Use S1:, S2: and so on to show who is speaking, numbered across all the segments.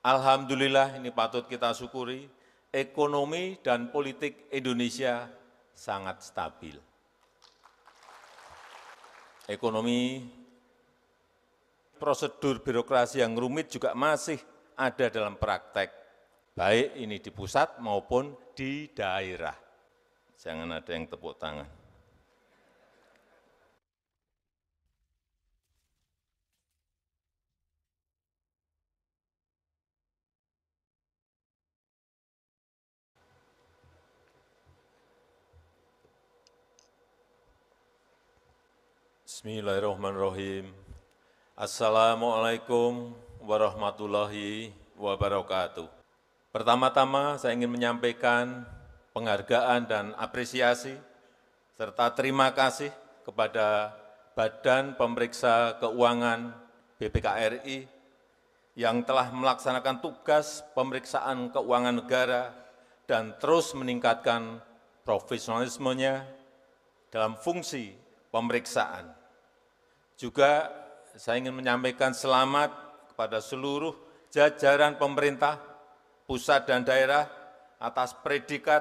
S1: Alhamdulillah, ini patut kita syukuri, ekonomi dan politik Indonesia sangat stabil. Ekonomi, prosedur birokrasi yang rumit juga masih ada dalam praktek, baik ini di pusat maupun di daerah. Jangan ada yang tepuk tangan. Bismillahirrahmanirrahim. Assalamualaikum warahmatullahi wabarakatuh. Pertama-tama saya ingin menyampaikan penghargaan dan apresiasi serta terima kasih kepada Badan Pemeriksa Keuangan BPK-RI yang telah melaksanakan tugas pemeriksaan keuangan negara dan terus meningkatkan profesionalismenya dalam fungsi pemeriksaan. Juga saya ingin menyampaikan selamat kepada seluruh jajaran pemerintah, pusat dan daerah atas predikat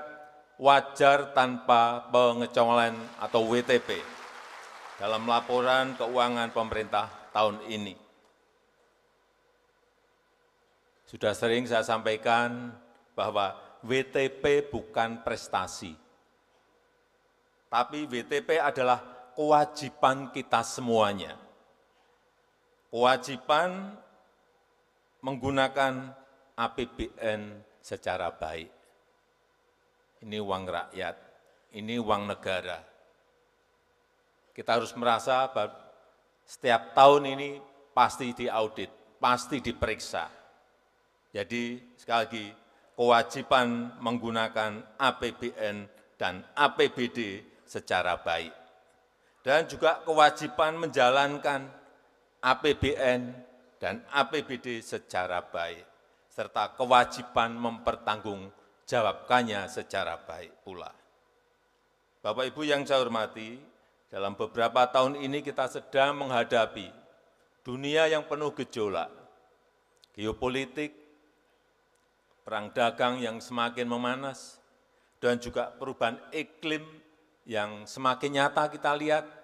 S1: wajar tanpa pengecualian atau WTP dalam laporan keuangan pemerintah tahun ini. Sudah sering saya sampaikan bahwa WTP bukan prestasi, tapi WTP adalah kewajiban kita semuanya. Kewajiban menggunakan APBN secara baik. Ini uang rakyat, ini uang negara. Kita harus merasa bahwa setiap tahun ini pasti diaudit, pasti diperiksa. Jadi sekali lagi, kewajiban menggunakan APBN dan APBD secara baik. Dan juga kewajiban menjalankan APBN dan APBD secara baik, serta kewajiban mempertanggungjawabkannya secara baik pula. Bapak Ibu yang saya hormati, dalam beberapa tahun ini kita sedang menghadapi dunia yang penuh gejolak, geopolitik, perang dagang yang semakin memanas, dan juga perubahan iklim yang semakin nyata kita lihat.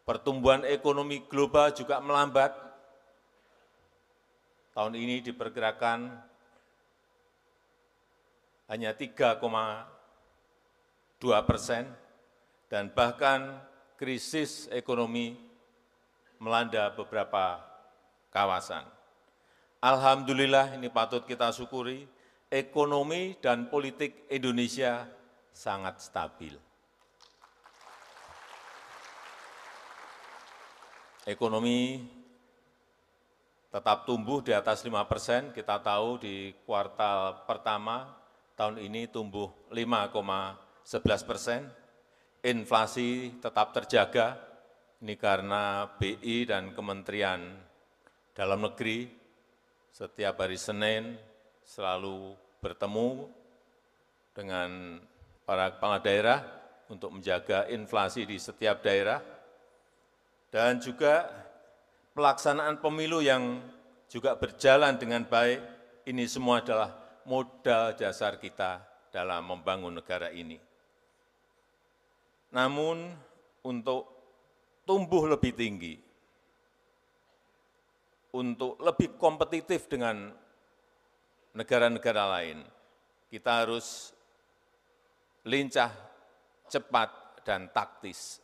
S1: Pertumbuhan ekonomi global juga melambat. Tahun ini diperkirakan hanya 3,2%, dan bahkan krisis ekonomi melanda beberapa kawasan. Alhamdulillah, ini patut kita syukuri, ekonomi dan politik Indonesia sangat stabil. Ekonomi tetap tumbuh di atas 5%, kita tahu di kuartal pertama tahun ini tumbuh 5,11%, inflasi tetap terjaga, ini karena BI dan Kementerian Dalam Negeri setiap hari Senin selalu bertemu dengan para kepala daerah untuk menjaga inflasi di setiap daerah, dan juga pelaksanaan pemilu yang juga berjalan dengan baik. Ini semua adalah modal dasar kita dalam membangun negara ini. Namun untuk tumbuh lebih tinggi, untuk lebih kompetitif dengan negara-negara lain, kita harus lincah, cepat, dan taktis.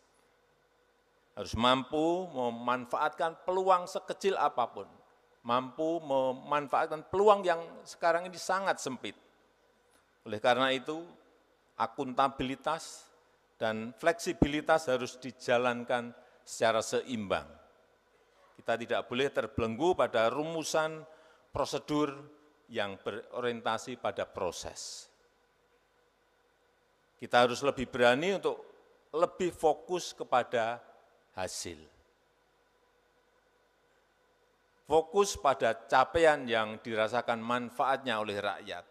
S1: Harus mampu memanfaatkan peluang sekecil apapun, mampu memanfaatkan peluang yang sekarang ini sangat sempit. Oleh karena itu, akuntabilitas dan fleksibilitas harus dijalankan secara seimbang. Kita tidak boleh terbelenggu pada rumusan prosedur yang berorientasi pada proses. Kita harus lebih berani untuk lebih fokus kepada hasil. Fokus pada capaian yang dirasakan manfaatnya oleh rakyat.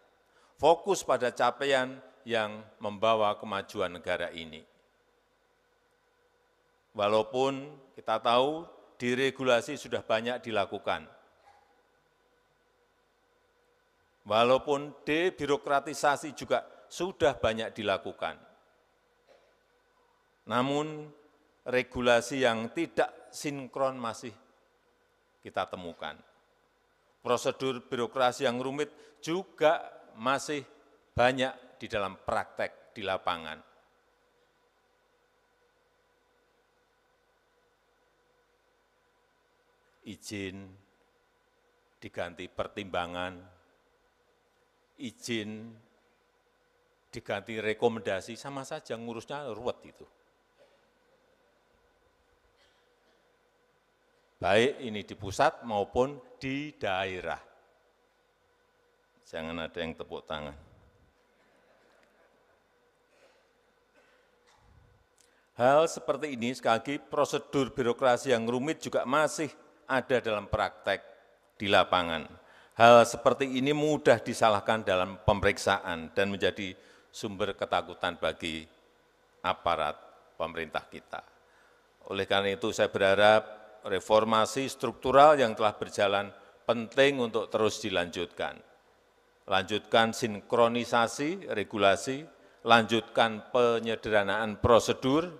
S1: Fokus pada capaian yang membawa kemajuan negara ini. Walaupun kita tahu deregulasi sudah banyak dilakukan. Walaupun debirokratisasi juga sudah banyak dilakukan, namun regulasi yang tidak sinkron masih kita temukan. Prosedur birokrasi yang rumit juga masih banyak di dalam praktek di lapangan. Izin diganti pertimbangan, izin diganti rekomendasi, sama saja ngurusnya ruwet itu. Baik ini di pusat maupun di daerah. Jangan ada yang tepuk tangan. Hal seperti ini, sekali lagi, prosedur birokrasi yang rumit juga masih ada dalam praktek di lapangan. Hal seperti ini mudah disalahkan dalam pemeriksaan dan menjadi sumber ketakutan bagi aparat pemerintah kita. Oleh karena itu saya berharap reformasi struktural yang telah berjalan penting untuk terus dilanjutkan. Lanjutkan sinkronisasi regulasi, lanjutkan penyederhanaan prosedur,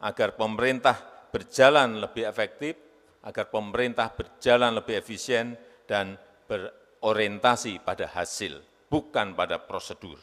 S1: agar pemerintah berjalan lebih efektif, agar pemerintah berjalan lebih efisien dan berorientasi pada hasil, bukan pada prosedur.